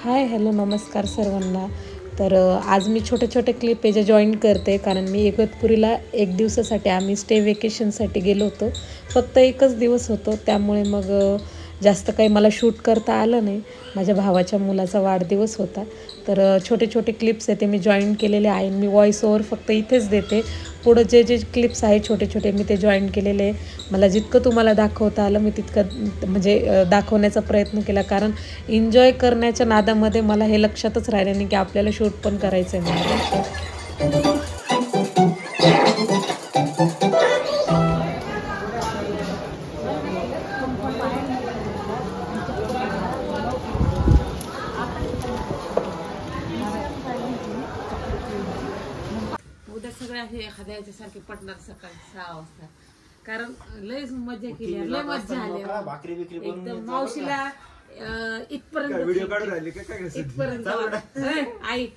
Hi hello नमस्कार सर्वांना. तर आज मी छोटे छोटे क्लिप पेज जॉईन करते कारण मी इगतपुरीला एक दिवसासाठी आम्ही स्टे वेकेशनसाठी गेलो होतो. फक्त एकच दिवस होतो त्यामुळे मग जास्त काही मला शूट करता आलं नाही. माझ्या भावाच्या मुलाचा वाढदिवस होता तर छोटे छोटे क्लिप्स आहे ते मी जॉईन केलेले आहे. मी व्हॉइस ओव्हर फक्त इथेच देते. पुढं जे जे क्लिप्स आहे छोटे छोटे मी ते जॉईन केलेले आहे. मला जितकं तुम्हाला दाखवता आलं मी तितकं म्हणजे दाखवण्याचा प्रयत्न केला कारण एन्जॉय करण्याच्या नादामध्ये मला हे लक्षातच राहिलं नाही की आपल्याला शूट पण करायचं आहे म्हणून. उद्या सगळ्या हे एखाद्या याच्यासारखे पटणार सकाळी 6 वाजता कारण लयच मजा केली. लय मजा आली एकदम. मावशीला इथपर्यंत आई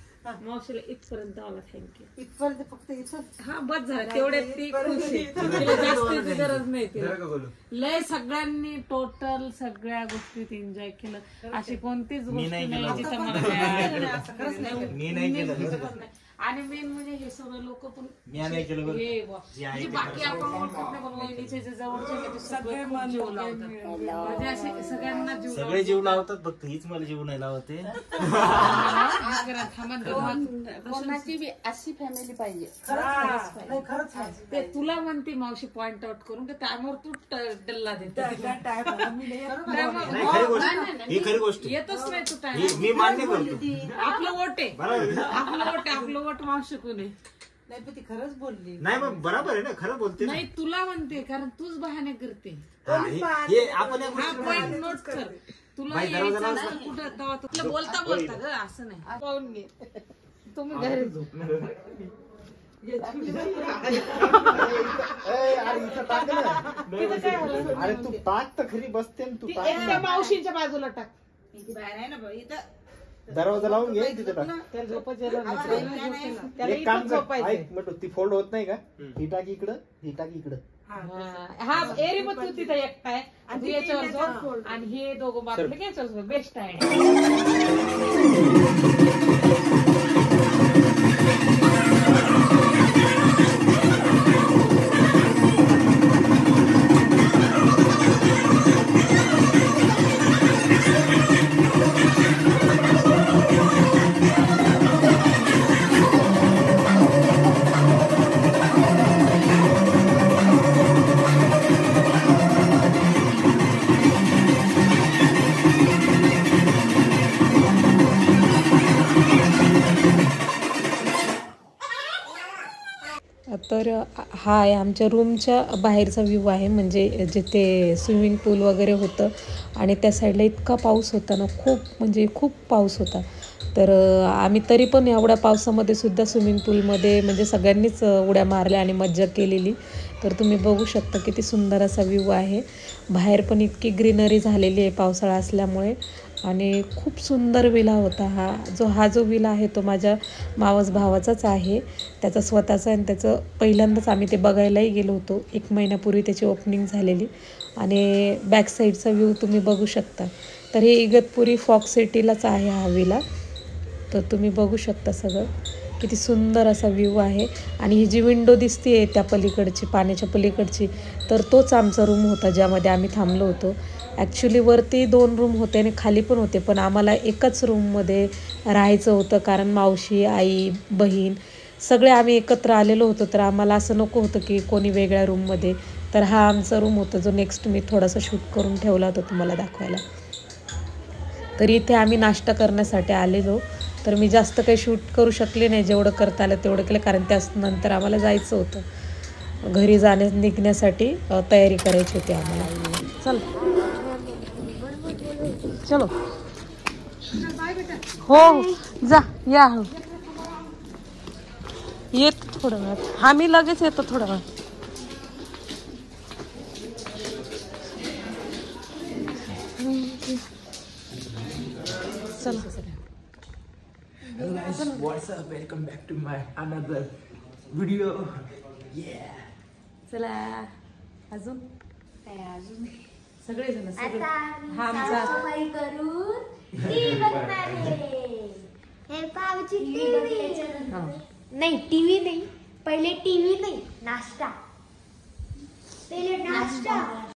मावशीला इथपर्यंत आला. थँक्यू. इथपर्यंत फक्त इथं हा बस झालं तेवढ्यात ती खुश आहे. तिला जास्तीची गरज नाही. तिला लय सगळ्यांनी टोटल सगळ्या गोष्टीत एन्जॉय केलं. अशी कोणतीच गोष्ट नाही जिथं मला आणि मेन म्हणजे हे सगळे लोक पण बाकी आपण जवळचे सगळे जीव लावतात. म्हणजे असे सगळ्यांना सगळे जीव लावतात फक्त हीच मला जीव नाही लावते. कोणाची बी अशी फॅमिली पाहिजे. ते तुला म्हणते मावशी पॉइंट आउट करून त्यामुळे तू डल्ला देते. ही खरी गोष्ट येतच नाही तू टाइम. मी मान्य करतो. आपलं वोट आहे. आपलं वोट मावशी कोणी नाही पण ती खरंच बोलली. नाही मग बरोबर आहे ना. खरं बोलते नाही तुला म्हणते कारण तूच बहाणे करते. आपण हा पॉइंट नोट कर. तुला यायचं असं कुठं तेव्हा तुला बोलता बोलता ग असं नाही. पाहून घे तुम्ही घरी अरे तू टाक तर खरी बसते तू. एकट्या मावशींच्या बाजूला टाक. बाहेर आहे ना इथं दरवाजा लावून घे तिथे टाक. एक काम कर ती फोल्ड होत नाही का. ही टाकी इकडं ही टाकी इकडं. हा एरी मग तू तिथं एकटा आहे आणि याच्यावर आणि हे दोघं बाजूला याच्यावर बेस्ट आहे. तर हा आहे आमच्या रूमच्या बाहेरचा व्ह्यू आहे. म्हणजे जिथे स्विमिंग पूल वगैरे होतं आणि त्या साईडला इतका पाऊस होता ना. खूप पाऊस होता. तर आम्ही तरी पण एवढ्या पावसामध्ये सुद्धा स्विमिंग पूलमध्ये म्हणजे सगळ्यांनीच उड्या मारल्या आणि मज्जा केलेली. तर तुम्ही बघू शकता किती सुंदर असा व्ह्यू आहे. बाहेर पण इतकी ग्रीनरी झालेली आहे पावसाळा असल्यामुळे आणि खूप सुंदर विला होता. हा जो विला आहे तो माझ्या मावस भावाचाच आहे. त्याचा स्वतःचा आणि त्याचं पहिल्यांदाच आम्ही ते बघायलाही गेलो होतो. 1 महिन्यापूर्वी त्याची ओपनिंग झालेली आणि बॅक साईडचा व्ह्यू तुम्ही बघू शकता. तर हे इगतपुरी फॉक्स सिटीलाच आहे हा विला. तर तुम्ही बघू शकता सगळं किती सुंदर असा व्ह्यू आहे. आणि ही जी विंडो दिसते त्या पलीकडची पाण्याच्या पलीकडची तर तोच आमचा रूम होता ज्यामध्ये आम्ही थांबलो होतो. ॲक्च्युली वरती 2 रूम होते आणि खाली पण होते पण आम्हाला एकाच रूममध्ये राहायचं होतं कारण मावशी आई बहीण सगळे आम्ही एकत्र आलेलो होतो. तर आम्हाला असं नको होतं की कोणी वेगळ्या रूममध्ये. तर हा आमचा रूम होता जो नेक्स्ट मी थोडासा शूट करून ठेवला होता तुम्हाला दाखवायला. तर इथे आम्ही नाश्ता करण्यासाठी आलेलो. तर मी जास्त काही शूट करू शकले नाही. जेवढं करता आलं तेवढं केलं कारण त्यानंतर आम्हाला जायचं होतं. घरी निघण्यासाठी तयारी करायची होती आम्हाला. चलो हो जा या येत थोडं वेळात. हा मी लगेच येतो थोडं वेळ. चला Hello guys, what's up? Welcome back to my another video. Yeah. चला अजून काय अजून सगळे जण आता हा आमचा साफसफाई करून टीव्ही बघणार आहे. हे पावची टीव्ही नाही, टीव्ही नाही, पहिले टीव्ही नाही, नाश्ता, पहिले नाश्ता.